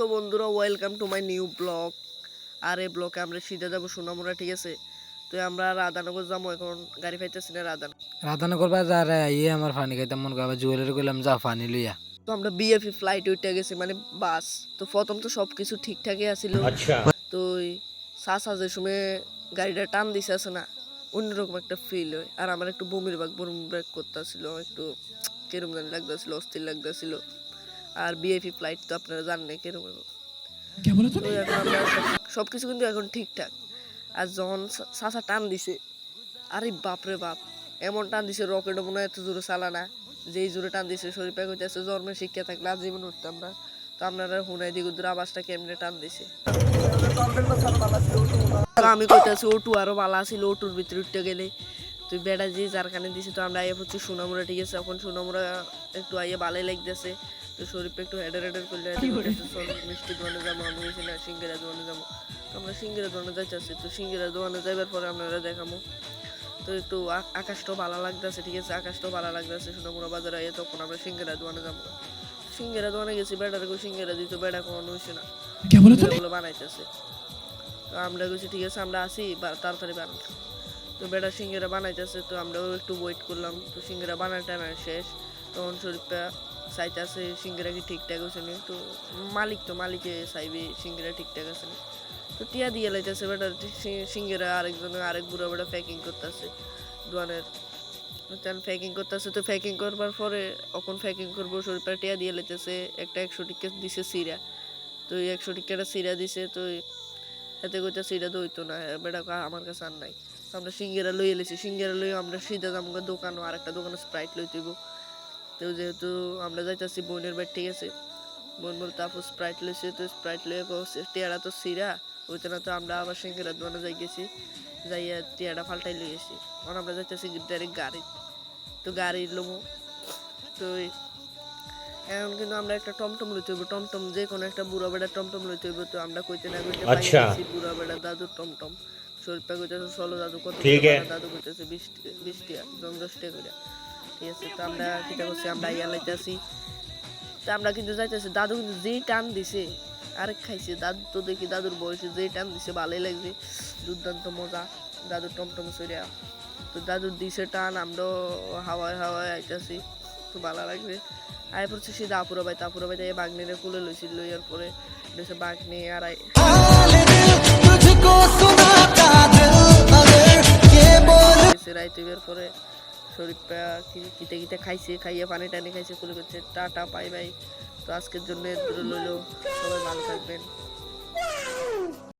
So বন্ধুরা, welcome to my new blog. আর এই ব্লগে আমরা সিধা যাবো সোনামুড়া, ঠিক আছে? তো আমরা রাধানগর যাবো, এখন গাড়ি পাইতেছি না। রাধানগর বাজার আমার পানি খাইতে মন করে, জুয়েলারি করলাম যা পানি লইয়া। তো আমরা বিএফি ফ্লাইট উঠে গেছি, মানে বাস। তো প্রথম তো সব কিছু ঠিকঠাকই আছিল। তো ওই যে সময় গাড়িটা টান দিছে আছে না, অন্যরকম একটা ফিল হয়। আর আমার একটু বমির ব্যাগ করতেছিল, একটু কেরম জানি লাগতেছিল, অস্থির লাগতেছিল। আর বিএফি ফ্লাইট তো আপনারা জানেন কেরম। সবকিছু কিন্তু এখন ঠিকঠাক। আর যখন চাচা টান দিছে, আরে বাপরে বাপ, এমন টান দিছে রকেটও মনে হয় এত জোরে চালানা। যেই জোরে টান দিছে শরীর প্যাক হইতেছে, জন্মের শিক্ষা থাকলে আজীবন উঠতাম না। তো আপনারা হুনাই দিকে দূর আবাসটা কেমনে টান দিছে। আমি কইতেছি ওটু আরো ভালো আছিল, ওটুর ভিতরে উঠতে গেলে তুই বেড়া যে যার কানে দিছে। তো আমরা আইয়া হচ্ছে সোনামুড়া, ঠিক আছে? এখন সোনামুড়া একটু আইয়া ভালোই লাগতেছে। তো শরীর একটু হেডার করলে মিষ্টি দোকানে যাবো, আমি গেছি না সিঙ্গারা দোকানে যাবো। তো আমরা সিঙ্গারা দোকানে যাইতেছি। তো সিঙ্গারা দোকানে যাইবার পরে আপনারা দেখাবো। তো একটু আকাশটাও ভালো লাগতেছে, ঠিক আছে? আকাশটাও ভালো লাগতেছে সোনামুড়া বাজারে আইয়া। তখন আমরা সিঙ্গারা দোকানে যাবো। সিঙ্গারা দোকানে গেছি, বেড়ার সিঙ্গারা দিত, বেড়া কোনো হয়েছে না, বানাইতেছে। তো আমরা গেছি, ঠিক আছে আমরা আসি, তাড়াতাড়ি বানাই। তো বেড়া সিঙ্গারা বানাইতেছে, তো আমরাও একটু ওয়েট করলাম। তো সিঙ্গারা বানার টাইম শেষ। তখন শরীরটা চাইতেছে সিঙ্গারা কি ঠিকঠাক হয়েছে নি। তো মালিকে চাইবে সিঙ্গারা ঠিকঠাক আছে না। তো টিয়া দিয়ে লাইতেছে বেটা সিঙ্গারা, আরেক বুড়া বেটা প্যাকিং করতেছে দোকানের। প্যাকিং করতেছে। তো প্যাকিং করবার পরে এখন প্যাকিং করবো, শরীরটা টিয়া দিয়ে লাইতেছে। একটা 100 টিকা দিছে সিরা। তো 100 টিকাটা সিরা দিছে। তো এতে কইটা সিরা দইতো না, বেটা আমার কাছে আর নাই। আমরা সিঙ্গারা লই এলেছি, সিঙ্গারা লই আমরা সিধা যাবো দোকান, আর একটা দোকানে স্প্রাইট লই তুইব। তো যেহেতু আমরা যাইতেছি বোনের বাড়ি, ঠিক আছে? বোন বলতে আপু স্প্রাইট লইছে। তো স্প্রাইট লইয়া টিয়ারা তো সিরা ওইটা না। তো আমরা আবার সিঙ্গারা দোকানে যাই গেছি, যাইয়া টিয়ারা ফাল্টাই লইয়েছি। এখন আমরা যাইতেছি ডাইরেক্ট গাড়ি। তো গাড়ি লমো। তো এখন কিন্তু আমরা একটা টমটম লইতে হইব, টমটম যে কোনো একটা বুড়া বেড়া টমটম লইতে হইব। তো আমরা কইতে না কইতে পাইছি বুড়া বেড়া দাদুর টমটম। শরীরটা কইতেছে চলো দাদু, কত দাদু কইতেছে 20 টাকা, 10 টাকা করে, ঠিক আছে? তো আমরা কিটা করছি, আমরা ইয়া লাইতেছি। তো আমরা কিন্তু যাইতেছি, দাদু কিন্তু যেই টান দিছে আরেক খাইছে। দাদু তো দেখি দাদুর বয়সে যেই টান দিছে ভালোই লাগছে, দুর্দান্ত মজা দাদুর টমটম সরিয়া। তো দাদুর দিছে টান, আমরাও হাওয়ায় আইতেছি, খুব ভালো লাগবে। আয় পড়ছে সে দাপুরা বাই বাগনিরে কুলে লইছিল, লইয়ার পরে বাগনি আর রাইতের পরে শরীরটা কিতে খাইছে, খাইয়ে পানি টানি খাইছে, কুলে করছে। Tata bye bye. তো আজকের জন্য লইলো, সবাই ভালো থাকবেন।